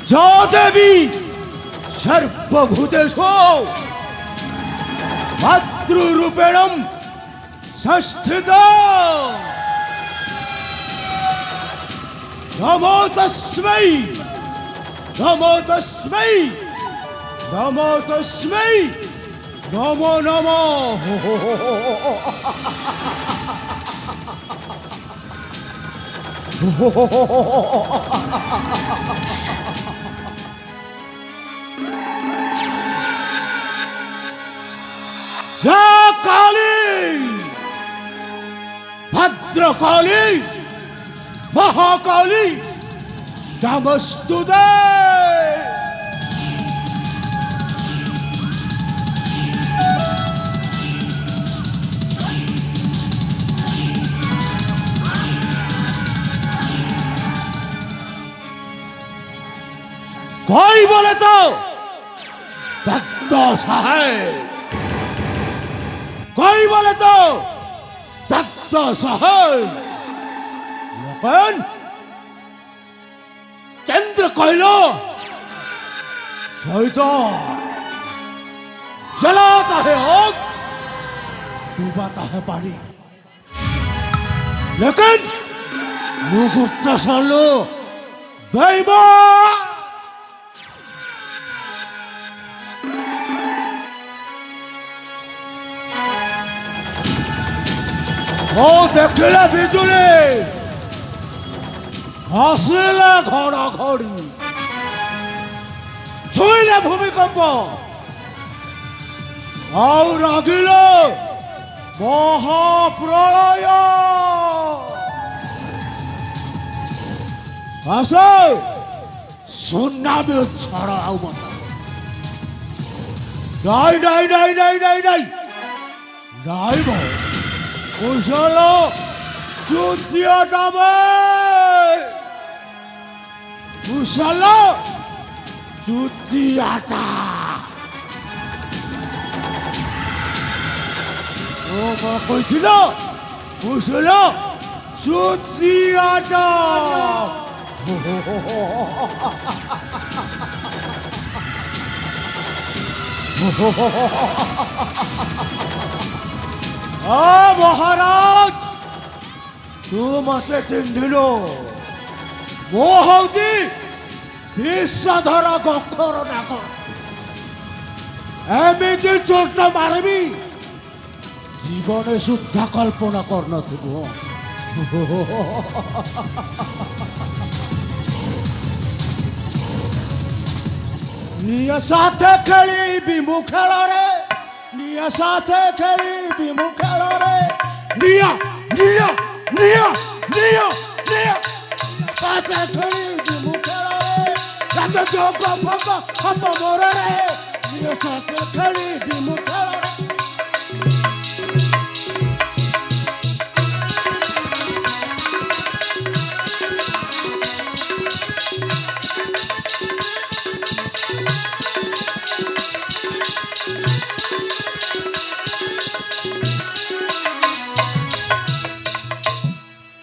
जा देवी सर्वभूतेषु मातृरूपेण संस्थिता नमो तस्मै नमो तस्मै नमो तस्मै नमो नमो जय काली भद्रकाली महाकाली नमस्तुते कोई बोले तो दत्ता साहेब कोई बोले तो दत्ता साहेब लेकिन चंद्र कहलो शैतान जलाता है आग डूबाता है पानी लेकिन मुकुट सालो बेईमान ओ देखला बिजुली हसिला घड़ा घड़ी छुईला भूमिकंप और रागिले महाप्रलय आसे सुनामी छड़ा आउ मत नहीं नहीं नहीं नहीं नहीं नहीं नहीं भाई कुशलो चुतिया डाबे कुशलो चुतियाटा ओ कुशलो कुशलो चुतियाटा महाराज तू मते चिन्हिलो मो हूँ विषधर गखर नाग एमती चोट मारबी जीवन सुधा कल्पना कर साथे खेली मु खेल रे निया साथे खेली मु खेल रे निया निया निया निया निया साथे खेली मु खेल रे रात जोग भग हम मोर रे निया साथे खेली मु खेल रे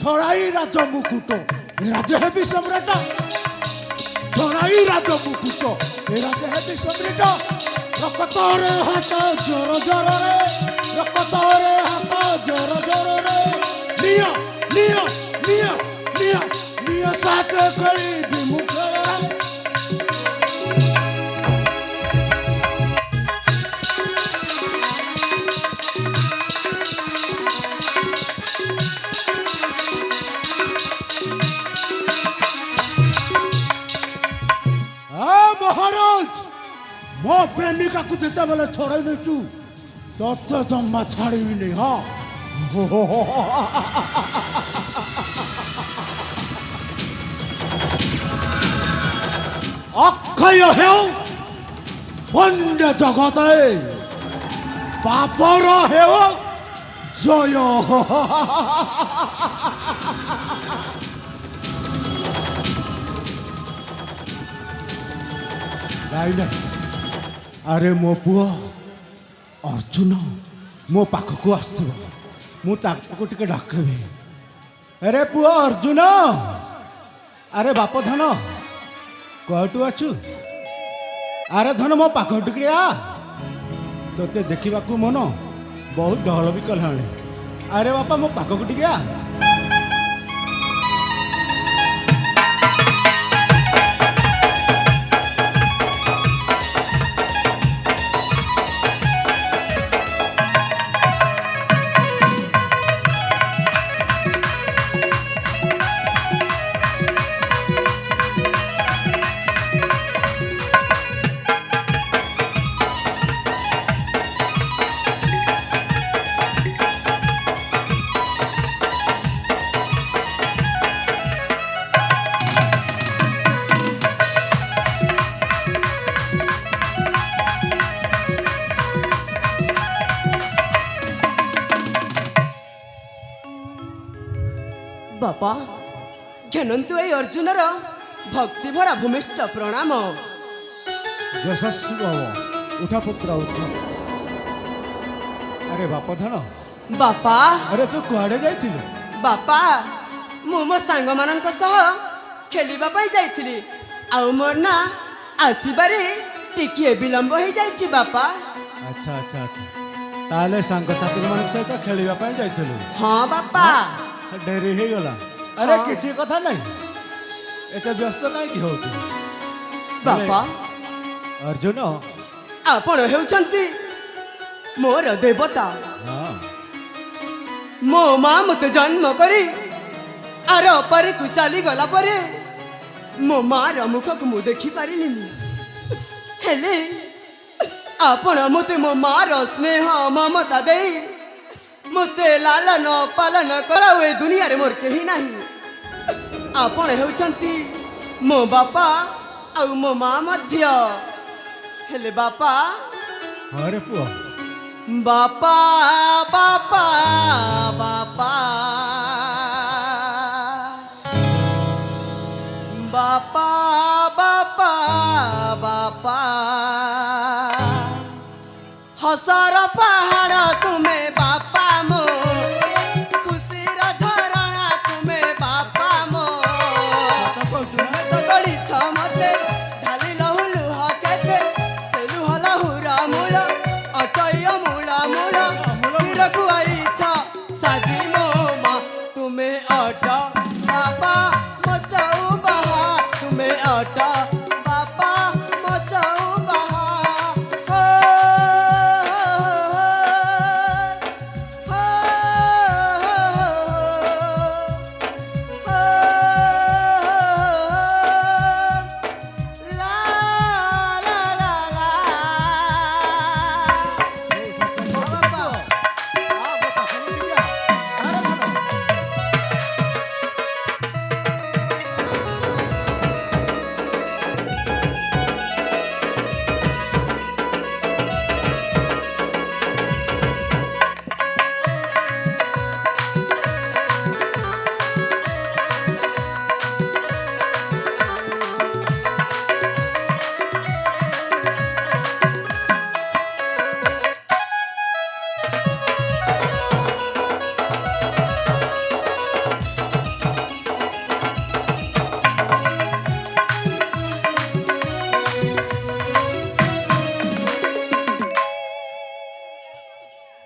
छड़ाई राज मुकुट राज हेबी सम्राट छड़ाई राज मुकुट राज हेबी सम्राट रक्तरे हाथ जोर जोर रे रक्तरे हाथ जोर जोर रे निया निया निया निया निया साथ खड़ी विमुख महाराज मो प्रेमिका को जिते बेले छड़ाई देचु तत्व जम्मा छाड़ी नहीं हाँ अक्षय है पंड जगत पापर है जय अरे मो पुओ अर्जुन मो पाखक आसो टे डाकबी अरे पुओ अर्जुन अरे बाप धन कटु अच्छु अरे धन मो पाख टिके आ तोते देखा मन बहुत डर भी कला अरे बापा मो पाख टिके आ बापा जनंतु ए अर्जुनर भक्ति भरा भूमिष्ठ प्रणाम यशस्वी भव उठा पुत्र उठा अरे बाप धन बापा अरे तू कुआडे जाइथिलु बापा मो सांग मानक सह खेलिबा पई जाइथिली आउ मोर ना आसीबारे टिकिए विलंब हो जाइछि बापा अच्छा अच्छा अच्छा ताले सांग साथी मान सहित खेलिबा पई जाइथिलु हाँ बापा डेरी हो गला अरे हाँ। किसी कथा नहीं एत व्यस्त कहीं हो बापा अर्जुन आपण हेउछंती मोर देवता हाँ मो माँ मत जन्म करी आर पारे को चली गला परे मो मार मुख को मु देखी पारिलिनी हेले आपण मते मो मार स्नेह ममता देई मते लालन पालन कराओ ए दुनिया रे मोर केही नाही आपण हेउछंती मो बापा आ मो माँ मध्य हेले बापा अरे पुआ बापा बापा बापा बापा बापा बापा हसर पहाड़ तुम्हें बापा मो खुशीर झरणा तुम्हें बापा मो तो गड़ी छमते ढाली लहु लुह केते से लुह लहुरा मूल अटय मूला मूल तीर खुआई छ साजी मो मा तुम्हें अट बापा मचौ बहा तुम्हें अट बापा मचौ बहा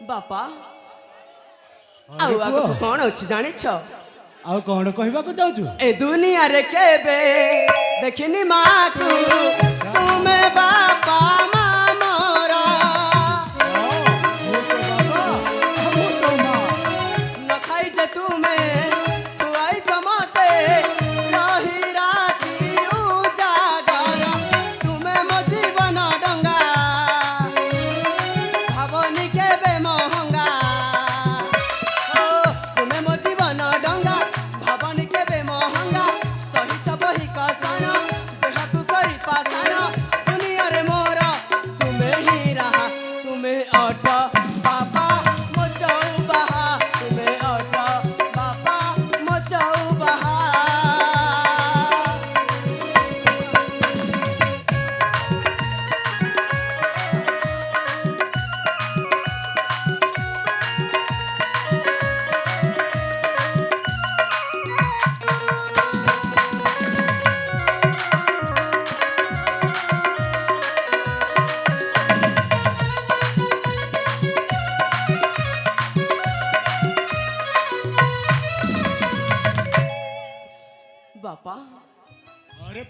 बापा अरे आउ आगु पुआ कौन अछि जानि छ आउ कौन कहबा को जाउछु ए दुनिया रे केबे देखिनी माँ को तुम्हें बापा माँ मोरा न खाई जे तुम्हें खुआई जमाते रही राती उजागर तुम्हें मो जीवन डंगा भावनी केबे महंगा ओ तुम्हें मो जीवन डंगा भावनी केबे महंगा सही सब ही कसन देह तू करी पासन दुनिया रे मो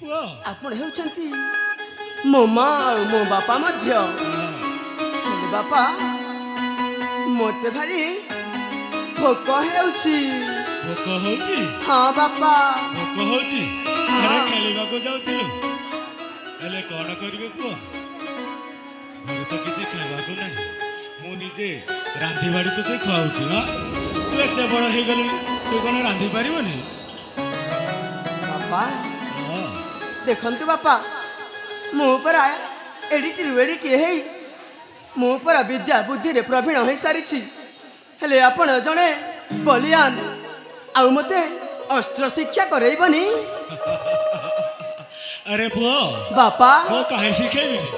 ପୁଅ ଆପଣ ହେଉଛନ୍ତି ମୋ ମା ଆଉ ମୋ ବାପା ମଧ୍ୟ। ହେଲେ ବାପା ମୋତେ ଭାରି ଭୋକ ହେଉଛି। ଭୋକ ହଉଛି? ହଁ ବାପା। ଭୋକ ହଉଛି? ଆରେ ଖେଳିବାକୁ ଯାଉଥିଲୁ, ହେଲେ କଣ କରିବେ ପୁଅ? ଘରେ ତ କିଛି ଖାଇବାକୁ ନାହିଁ। ମୁଁ ନିଜେ ରାନ୍ଧି ବାଡ଼ି ତୋତେ ଖୁଆଉଛି। ହଁ, ତୁ ଏତେ ବଡ଼ ହେଇଗଲୁଣି, ତୁ କଣ ରାନ୍ଧି ପାରିବୁନି? ବାପା ହଁ, ଦେଖନ୍ତୁ ବାପା, ମୁଁ ପରା ଏଡ଼ିଟିରୁ ଏଡ଼ିଟିଏ ହେଇ ମୁଁ ପରା ବିଦ୍ୟା ବୁଦ୍ଧିରେ ପ୍ରବୀଣ ହୋଇସାରିଛି। ହେଲେ ଆପଣ ଜଣେ ବଲିଆନ, ଆଉ ମୋତେ ଅସ୍ତ୍ର ଶିକ୍ଷା କରେଇବନି? ଆରେ ପୁଅ ବାପା ମୁଁ କାହିଁ ଶିଖେଇବିନି?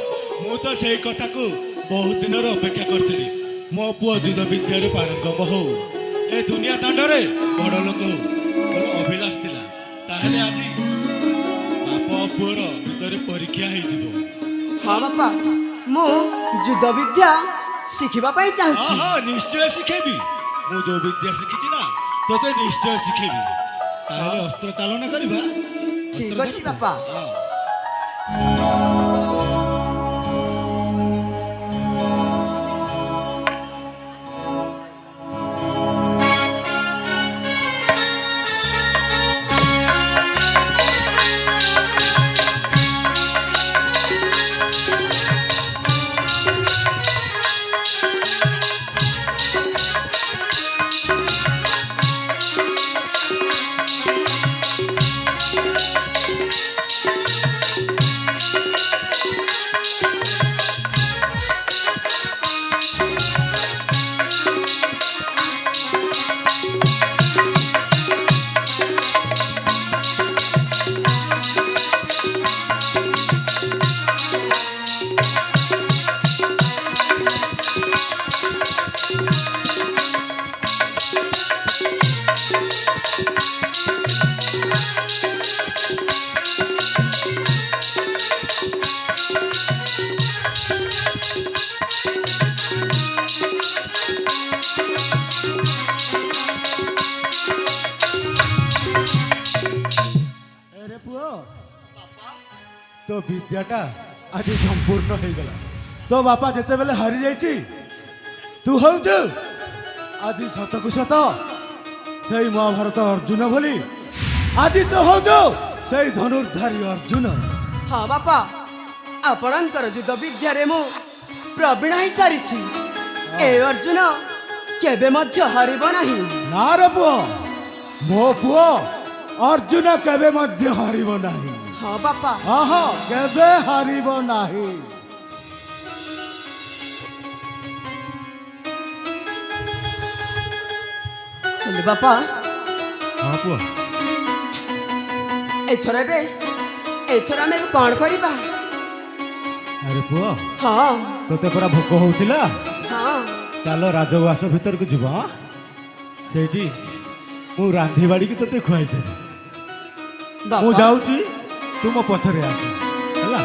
ମୁଁ ତ ସେଇ କଥାକୁ ବହୁତ ଦିନରୁ ଅପେକ୍ଷା କରିଥିଲି। ମୋ ପୁଅ ଯୁଦ୍ଧ ବିଦ୍ୟାରେ ପାରଙ୍ଗମ ହଉ, ଏ ଦୁନିଆ ଦାଣ୍ଡରେ ବଡ଼ ଲୋକ ହଉ, ମୋର ଅଭିଳାଷ ଥିଲା। ତାହେଲେ ଆଜି ବାପ ପୁଅର ଭିତରେ ପରୀକ୍ଷା ହେଇଯିବ। ହଁ ବାପା, ମୁଁ ଯୁଦ୍ଧ ବିଦ୍ୟା ଶିଖିବା ପାଇଁ ହଁ ଚାହୁଁଛି। ହଁ, ନିଶ୍ଚୟ ଶିଖେଇବି। ମୁଁ ଯୋଉ ବିଦ୍ୟା ଶିଖିଛି ନା, ତୋତେ ନିଶ୍ଚୟ ଶିଖେଇବି। ତାହେଲେ ଅସ୍ତ୍ର ଚାଳନା କରିବା। ଠିକ ଅସ୍ତ୍ର ଅଛି ଧରିବୁ? ବାପା। ହଁ। ଆରେ ପୁଅ, ତୋ ବିଦ୍ୟାଟା ଆଜି ସମ୍ପୂର୍ଣ୍ଣ ହେଇଗଲା। ତୋ ବାପା ଯେତେବେଳେ ହାରି ଯାଇଛି, ତୁ ହଉଛୁ ଆଜି ସତକୁ ସତ ସେଇ ମହାଭାରତ ଅର୍ଜୁନ ଭଳି। ଆଜି ତୁ ହଉଛୁ ସେଇ ଧନୁର୍ଧାରୀ ଅର୍ଜୁନ। ହଁ ବାପା, ଆପଣଙ୍କର ଯୁଦ୍ଧ ବିଦ୍ୟାରେ ମୁଁ ପ୍ରବୀଣ ହୋଇସାରିଛି। ଏ ଅର୍ଜୁନ କେବେ ମଧ୍ୟ ହାରିବ ନାହିଁ। ନା ରେ ପୁଅ, ମୋ ପୁଅ ଅର୍ଜୁନ କେବେ ମଧ୍ୟ ହାରିବ ନାହିଁ। ହଁ ବାପା। ହଁ, କେବେ ହାରିବ ନାହିଁ। ହେଲେ ବାପା, ହଁ ପୁଅ, ଏଥର ଆମେ ଏବେ କଣ କରିବା? ଆରେ ପୁଅ, ହଁ ତୋତେ ପରା ଭୋକ ହଉଥିଲା? ହଁ ଚାଲ ରାଜଉଆସ ଭିତରକୁ ଯିବ। ହଁ? ସେଇଠି ମୁଁ ରାନ୍ଧି ବାଡ଼ିକି ତୋତେ ଖୁଆଇଦେବି। ମୁଁ ବାପା। ଯାଉଛି, ତୁ ମୋ ପଛରେ ଆସ, ହେଲା?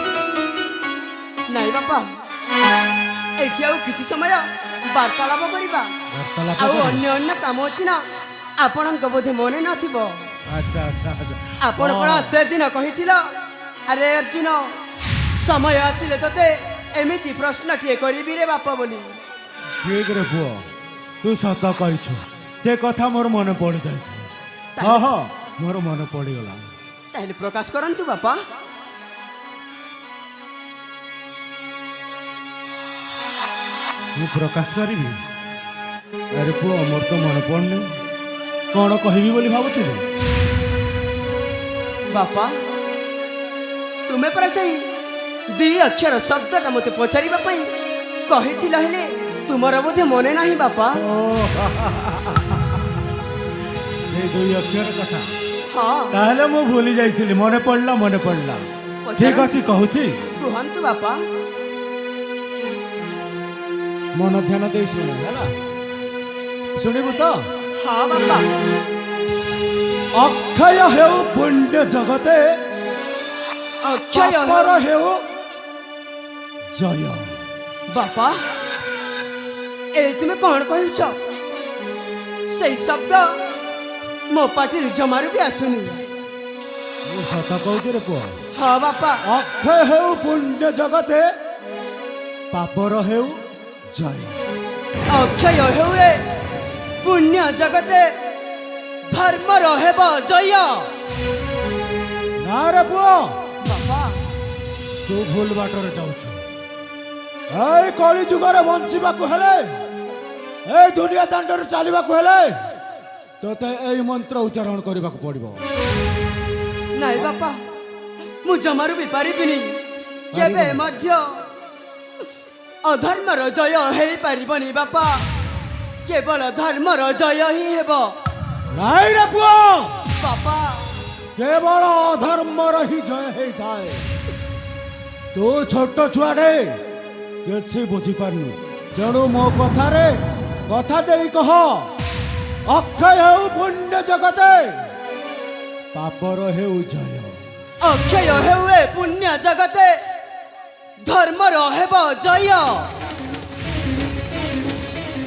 ନାଇଁ ବାପା, ଏଠି ଆଉ କିଛି ସମୟ ବାର୍ତ୍ତାଳାପ କରିବା। ବାର୍ତ୍ତାଳାପ ଆଉ କରିବା? ଅନ୍ୟ କାମ ଅଛି ନା, ଆପଣଙ୍କ ବୋଧେ ମନେ ନଥିବ। ଆଚ୍ଛା ଆଚ୍ଛା ଆଚ୍ଛା। ଆପଣ ହଁ। ପରା ସେଦିନ କହିଥିଲ, ଆରେ ଅର୍ଜୁନ, ସମୟ ଆସିଲେ ତତେ ଏମିତି ପ୍ରଶ୍ନଟିଏ କରିବି ରେ ବାପା ବୋଲି। ଠିକ୍ ରେ ପୁଅ, ତୁ ସତ କହିଛୁ। ସେ କଥା ମୋର ମନେ ପଡ଼ିଯାଇଛି। ତାହେଲେ- ହଁ, ମୋର ମନେ ପଡ଼ିଗଲା। ତାହେଲେ ପ୍ରକାଶ କରନ୍ତୁ ବାପା। ମୁଁ ପ୍ରକାଶ କରିବି? ଆରେ ପୁଅ, ମୋର ତ ମନେ ପଡ଼ୁନି କ'ଣ କହିବି ବୋଲି ଭାବୁଥିଲି। ବାପା, ତୁମେ ପରା ସେଇ ଦି ଅକ୍ଷର ଶବ୍ଦଟା ମୋତେ ପଚାରିବା ପାଇଁ କହିଥିଲ, ହେଲେ ତୁମର ବୋଧେ ମନେ ନାହିଁ ବାପା। ସେଇ ଦୁଇ ଅକ୍ଷର କଥା ହଁ ତାହେଲେ ମୁଁ ଭୁଲି ଯାଇଥିଲି। ମନେ ପଡ଼ିଲା, ମନେ ପଡ଼ିଲା। ଠିକ୍ ଅଛି, କହୁଛି। କୁହନ୍ତୁ ବାପା। ମନ ଧ୍ୟାନ ଦେଇ ଶୁଣେ, ହେଲା? ଶୁଣିବୁ ତ? ହଁ ବାପା। ଅକ୍ଷୟ ହେଉ ପୁଣ୍ୟ ଜଗତେ, ଅକ୍ଷୟ ପାପର ହେଉ ଜୟ। ବାପା, ଏ ତୁମେ କ'ଣ କହୁଛ? ସେଇ ଶବ୍ଦ ମୋ ପାଟିରୁ ଜମାରୁ ବି ଆସୁନି। ମୁଁ ସତ କହୁଛି ରେ ପୁଅ। हाँ बापा ଅକ୍ଷୟ ହେଉ ପୁଣ୍ୟ ଜଗତେ ପାପର ହେଉ ଜୟ। ଅକ୍ଷୟ ହେଉଏ ପୁଣ୍ୟ ଜଗତେ ଧର୍ମର ହେବ ଜୟ। ନା ରେ ପୁଅ ବାପା ତୁ ଭୁଲ ବାଟରେ ଯାଉଛୁ। ଏଇ କଳି ଯୁଗରେ ବଞ୍ଚିବାକୁ ହେଲେ ଏଇ ଦୁନିଆ ଦାଣ୍ଡରେ ଚାଲିବାକୁ ହେଲେ ତୋତେ ଏଇ ମନ୍ତ୍ର ଉଚ୍ଚାରଣ କରିବାକୁ ପଡିବ। ନାଇଁ ବାପା ମୁଁ ଜମାରୁ ବି ପାରିବିନି। କେବେ ମଧ୍ୟ ଅଧର୍ମର ଜୟ ହେଇପାରିବନି ବାପା। କେବଳ ଧର୍ମର ଜୟ ହିଁ ହେବ ନାଇଁ ରେ ପୁଅ ବାପା। କେବଳ ଅଧର୍ମର ହିଁ ଜୟ ହେଇଥାଏ। ତୁ ଛୋଟ ଛୁଆଟେ କିଛି ବୁଝିପାରୁନୁ। ତେଣୁ ମୋ କଥାରେ କଥା ଦେଇ କହ ଅକ୍ଷୟ ହେଉ ପୁଣ୍ୟ ଜଗତେ ପାପର ହେଉ ଜୟ। ଅକ୍ଷୟ ହେଉଏ ପୁଣ୍ୟ ଜଗତେ ଧର୍ମର ହେବ ଜୟ।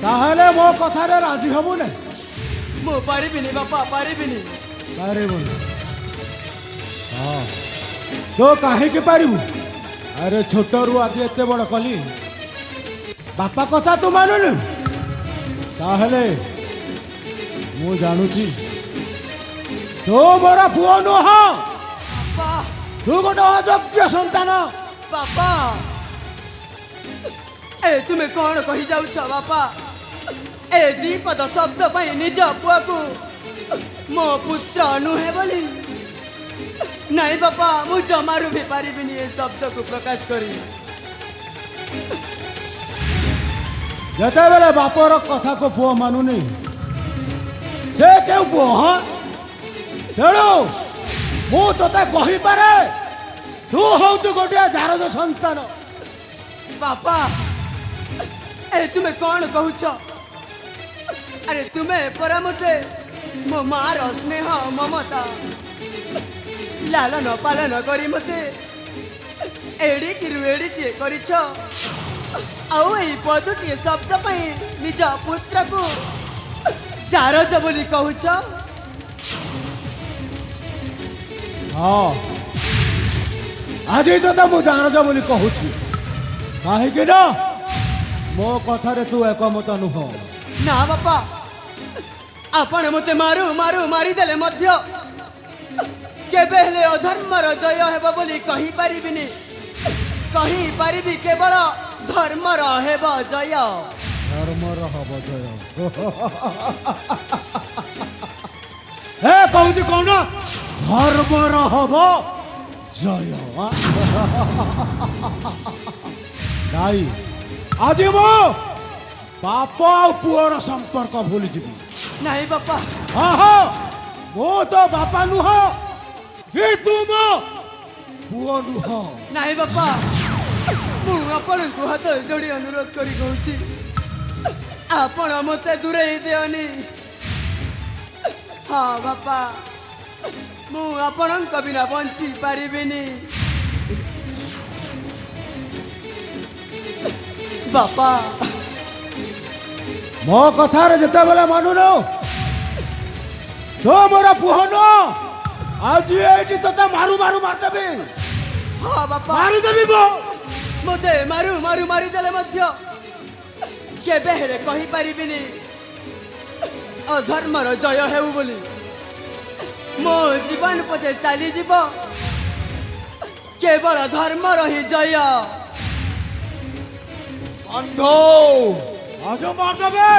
ତାହେଲେ ମୋ କଥାରେ ରାଜି ହବୁ ନା? ମୁଁ ପାରିବିନି ବାପା ପାରିବିନି। ପାରିବୁନି? ହଁ ତୁ କାହିଁକି ପାରିବୁ? ଆରେ ଛୋଟରୁ ଆଜି ଏତେ ବଡ଼ କଲି ବାପା କଥା ତୁ ମାନୁନି। ତାହେଲେ ମୁଁ ଜାଣୁଛି ତୁ ମୋର ପୁଅ ନୁହଁ। ବାପା ତୁ ଗୋଟେ ଅଯୋଗ୍ୟ ସନ୍ତାନ। ବାପା ଏ ତୁମେ କଣ କହି ଯାଉଛ ବାପା? ଏ ଦ୍ୱିପଦ ଶବ୍ଦ ପାଇଁ ନିଜ ପୁଅକୁ ମୋ ପୁତ୍ର ନୁହେଁ ବୋଲି? ନାଇଁ ବାପା ମୁଁ ଜମାରୁ ବି ପାରିବିନି ଏ ଶବ୍ଦକୁ ପ୍ରକାଶ କରି। ଯେତେବେଳେ ବାପର କଥାକୁ ପୁଅ ମାନୁନି ସେ କେଉଁ ପୁଅ? ହଁ ତେଣୁ ମୁଁ ତୋତେ କହିପାରେ ତୁ ହଉଛୁ ଗୋଟିଏ ଜାରଜ ସନ୍ତାନ। ବାପା ଏ ତୁମେ କଣ କହୁଛ? ଆରେ ତୁମେ ପରା ମତେ ମୋ ମାର ସ୍ନେହ ମମତା ଲାଲନ ପାଳନ କରି ମତେ ଏଡ଼ିକିରୁ ଏଡ଼ିଟିଏ କରିଛ। ଆଉ ଏଇ ପଦଟିଏ ଶବ୍ଦ ପାଇଁ ନିଜ ପୁତ୍ରକୁ ଜାରଜ ବୋଲି କହୁଛ? ହଁ ଆଜି ତୋତେ ମୁଁ ଜାରଜ ବୋଲି କହୁଛି କାହିଁକି ନା ମୋ କଥାରେ ତୁ ଏକମତ ନୁହଁ। ନା ବାପା ଆପଣ ମତେ ମାରୁ ମାରୁ ମାରିଦେଲେ ମଧ୍ୟ କେବେ ହେଲେ ଅଧର୍ମର ଜୟ ହେବ ବୋଲି କହିପାରିବିନି। କହିପାରିବି କେବଳ ଧର୍ମର ହେବ ଜୟ। ଧର୍ମର ହବ ଜୟ। ଏ କହୁଛି କହୁନ ଧର୍ମର ହବ ଜୟ। ନାଇଁ ଆଜି ମୁଁ ବାପ ଆଉ ପୁଅର ସମ୍ପର୍କ ଭୁଲିଯିବି। ନାଇଁ ବାପା ମୁଁ ତ ବାପା ନୁହଁ କି ତୁ ମୋ ପୁଅ ନୁହଁ। ନାଇଁ ବାପା ମୁଁ ଆପଣଙ୍କୁ ହାତ ଯୋଡ଼ି ଅନୁରୋଧ କରି କହୁଛି ଆପଣ ମତେ ଦୂରେଇ ଦିଅନି। ହଁ ବାପା ମୁଁ ଆପଣଙ୍କ ବିନା ବଞ୍ଚି ପାରିବିନି। ବାପା ମୋ କଥାରେ ଯେତେବେଳେ ମାନୁନ ତୁ ମୋର ପୁଅ ନୁହଁ। ଆଜି ଏଇଠି ତୋତେ ମାରୁ ମାରୁ ମାରିଦେବି। ହଁ ବାପା ମାରିଦେବି ମତେ ମାରୁ ମାରୁ ମାରିଦେଲେ ମଧ୍ୟ କେବେ ହେଲେ କହିପାରିବିନି ଅଧର୍ମର ଜୟ ହେଉ ବୋଲି। ମୋ ଜୀବନ ପଛେ ଚାଲିଯିବ କେବଳ ଧର୍ମର ହିଁ ଜୟ। ଅନ୍ଧ ଆଜ ମାରିଦେବେ।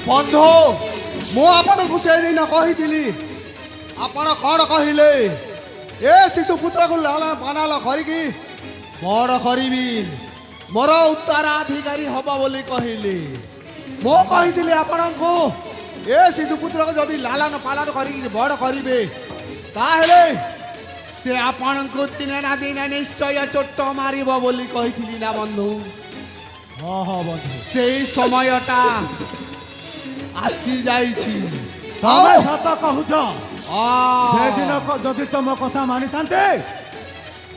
ବନ୍ଧୁ ମୁଁ ଆପଣଙ୍କୁ ସେଦିନ କହିଥିଲି ଆପଣ କ'ଣ କହିଲେ? ଏ ଶିଶୁ ପୁତ୍ରକୁ ଲାଳନ ପାଳନ କରିକି ବଡ଼ କରିବି ମୋର ଉତ୍ତରାଧିକାରୀ ହବ ବୋଲି କହିଲି। ମୁଁ କହିଥିଲି ଆପଣଙ୍କୁ ଏ ଶିଶୁ ପୁତ୍ରକୁ ଯଦି ଲାଳନ ପାଳନ କରିକି ବଡ଼ କରିବେ ତାହେଲେ ସେ ଆପଣଙ୍କୁ ଦିନେ ନା ଦିନେ ନିଶ୍ଚୟ ଚୋଟ ମାରିବ ବୋଲି କହିଥିଲି ନା ବନ୍ଧୁ? ହଁ ହଁ ବନ୍ଧୁ ସେଇ ସମୟଟା ଆସି ଯାଇଛି। ତମେ ସତ କହୁଛ। ଆ ସେଦିନ ଯଦି ତମ କଥା ମାନିଥାନ୍ତେ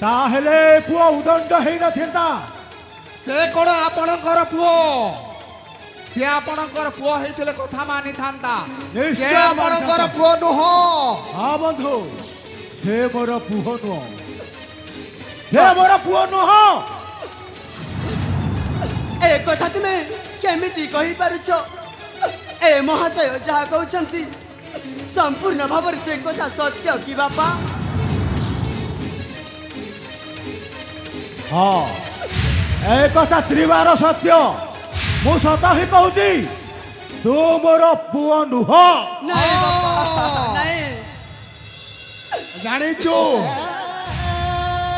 ତାହେଲେ ପୁଅ ଉଦଣ୍ଡ ହେଇନଥାନ୍ତା। ସେ କ'ଣ ଆପଣଙ୍କର ପୁଅ? ସେ ଆପଣଙ୍କର ପୁଅ ହେଇଥିଲେ କଥା ମାନିଥାନ୍ତା। ନିଶ୍ଚୟ ସେ ଆପଣଙ୍କର ମାନିଥାନ୍ତା। ପୁଅ ନୁହଁ। ହଁ ବନ୍ଧୁ, ସେ ମୋର ପୁଅ ନୁହଁ, ସେ ମୋର ପୁଅ ନୁହଁ। ଏ କଥା ତୁମେ କେମିତି କହିପାରୁଛ? ଏ ମହାଶୟ ଯାହା କହୁଛନ୍ତି ସମ୍ପୂର୍ଣ୍ଣ ଭାବରେ ସେ କଥା ସତ୍ୟ କି ବାପା? ହଁ, ଏ କଥା ତ୍ରିବାର ସତ୍ୟ। ମୁଁ ସତ ହିଁ କହୁଛି, ତୁ ମୋର ପୁଅ ନୁହଁ। ନାଇଁ ବାପା, ନାଇଁ। ଜାଣିଛୁ,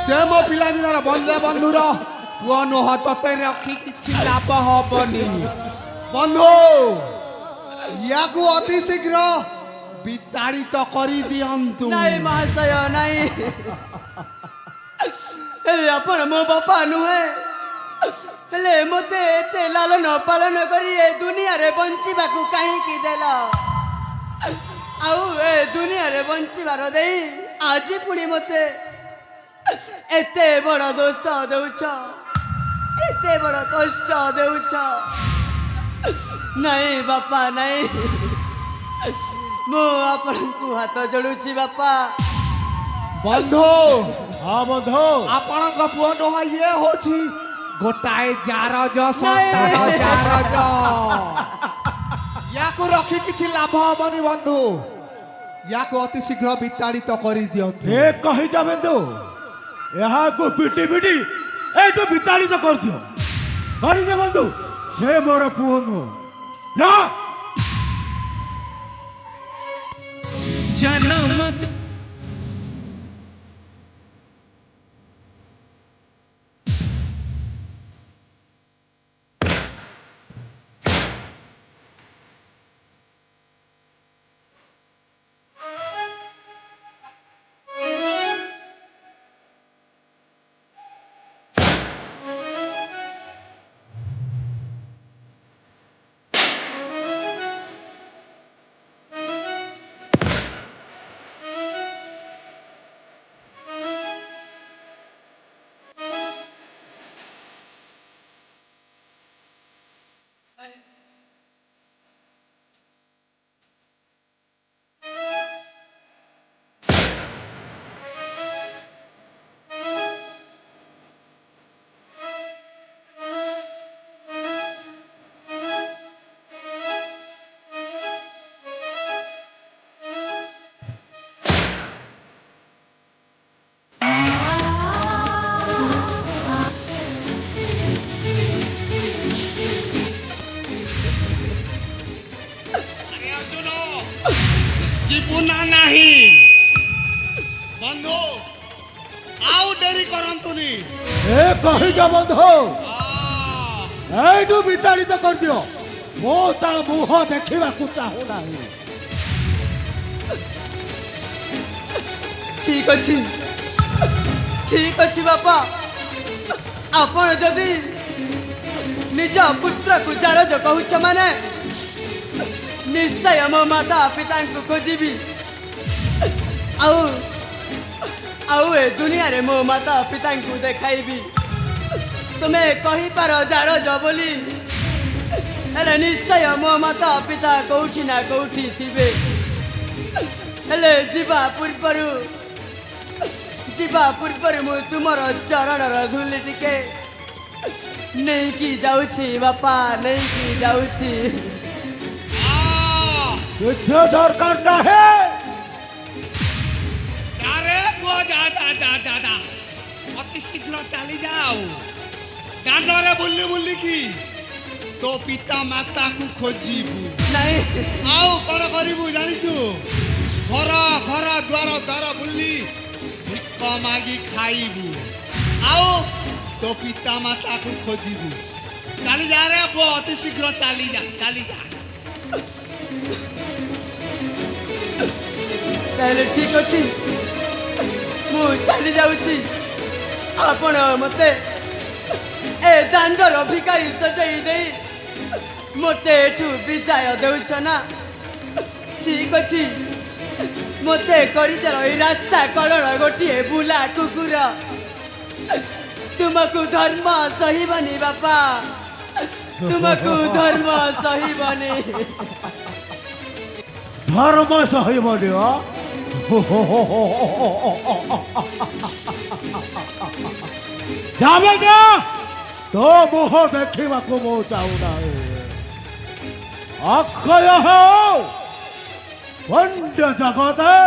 ସେ ମୋ ପିଲାଦିନର ବନ୍ଧୁର ପୁଅ ନୁହଁ। ତତେ ରଖି କିଛି ଲାଭ ହବନି ବନ୍ଧୁ। ୟାକୁ ଅତି ଶୀଘ୍ର ବିତାଡ଼ିତ କରିଦିଅନ୍ତୁ। ନାଇଁ ମହାଶୟ, ନାଇଁ। ଆପଣ ମୋ ବାପା ନୁହେଁ, ହେଲେ ମୋତେ ଏତେ ଲାଲନ ପାଳନ କରି ଏ ଦୁନିଆରେ ବଞ୍ଚିବାକୁ କାହିଁକି ଦେଲ? ଆଉ ଏ ଦୁନିଆରେ ବଞ୍ଚିବାର ଦେଇ ଆଜି ପୁଣି ମୋତେ ଏତେ ବଡ଼ ଦୋଷ ଦେଉଛ, ଏତେ ବଡ଼ କଷ୍ଟ ଦେଉଛ। ନାଇଁ ବାପା, ନାଇଁ। ମୁଁ ଆପଣଙ୍କୁ ହାତ ଯୋଡୁଛି ବାପା। ବନ୍ଧୁ, ହଁ ବନ୍ଧୁ, ଆପଣଙ୍କ ପୁଅ ନୁହଁ, ଇଏ ହଉଛି ଗୋଟାଏ ଜାରଜ ନାଇଁ। ଜାରଜ। ୟାକୁ ରଖି କିଛି ଲାଭ ହବନି ବନ୍ଧୁ। ୟାକୁ ଅତି ଶୀଘ୍ର ବିତାଡ଼ିତ କରିଦିଅନ୍ତୁ। ଠିକ କହିଛ ବିନ୍ଦୁ। ଏହାକୁ ପିଟି ପିଟି ଏଇଠୁ ବିତାଡ଼ିତ କରିଦିଅ। କରିଦେ ବନ୍ଧୁ, ସେ ମୋର ପୁଅ ନୁହଁ। ନା, जन्म ଯିବୁନା ନାହିଁ ବନ୍ଧୁ? ଆଉ ଡେରି କରନ୍ତୁନି। ଏ କହିଛ ବନ୍ଧୁ, ଏଇଠୁ ବିତାଡ଼ିତ କରିଦିଅ। ମୁଁ ତା ମୁହଁ ଦେଖିବାକୁ ଚାହୁଁନାହିଁ। ଠିକ ଅଛି, ଠିକ ଅଛି ବାପା। ଆପଣ ଯଦି ନିଜ ପୁତ୍ରକୁ ଜାରଜ କହୁଛ ମାନେ ନିଶ୍ଚୟ ମୋ ମାତା ପିତାଙ୍କୁ ଖୋଜିବି। ଆଉ ଏ ଦୁନିଆରେ ମୋ ମାତା ପିତାଙ୍କୁ ଦେଖାଇବି। ତୁମେ କହିପାର ଜାରଜ ବୋଲି, ହେଲେ ନିଶ୍ଚୟ ମୋ ମାତା ପିତା କୋଉଠି ନା କୋଉଠି ଥିବେ। ହେଲେ ଯିବା ପୂର୍ବରୁ ମୁଁ ତୁମର ଚରଣର ଧୂଳି ଟିକେ ନେଇକି ଯାଉଛି ବାପା, ନେଇକି ଯାଉଛି। କିଛି ଦରକାର ନାହିଁ। ଆରେ ପୁଅ, ଯା ଯା ଯା ଯା ଯା, ଅତି ଶୀଘ୍ର ଚାଲି ଯାଉ। ଦାଣ୍ଡରେ ବୁଲି ବୁଲିକି ତୋ ପିତା ମାତାକୁ ଖୋଜିବୁ। ନାଇଁ ଆଉ କ'ଣ କରିବୁ ଜାଣିଛୁ? ଘର ଘର ଦ୍ୱାର ଦ୍ୱାର ବୁଲି ଭିକ ମାଗି ଖାଇବୁ। ଆଉ ତୋ ପିତା ମାତାକୁ ଖୋଜିବୁ। ଚାଲି ଯା ରେ ପୁଅ, ଅତି ଶୀଘ୍ର ଚାଲି ଯା, ଚାଲି ଯା। ତାହେଲେ ଠିକ ଅଛି, ମୁଁ ଚାଲି ଯାଉଛି। ଆପଣ ମତେ ଏ ଦାଣ୍ଡର ଭିକାରୀ ସଜେଇ ଦେଇ ମତେ ଏଠୁ ବିଦାୟ ଦେଉଛ ନା? ଠିକ ଅଛି, ମତେ କରିଦେଲ ଏଇ ରାସ୍ତା କଳର ଗୋଟିଏ ବୁଲା କୁକୁର। तुमको धर्म सही बने बापा, तुमको धर्म सही बने। धर्म सही बनियो जावे जा तो मुह देखा को मो चाहूना अक्षय हो पंड जगते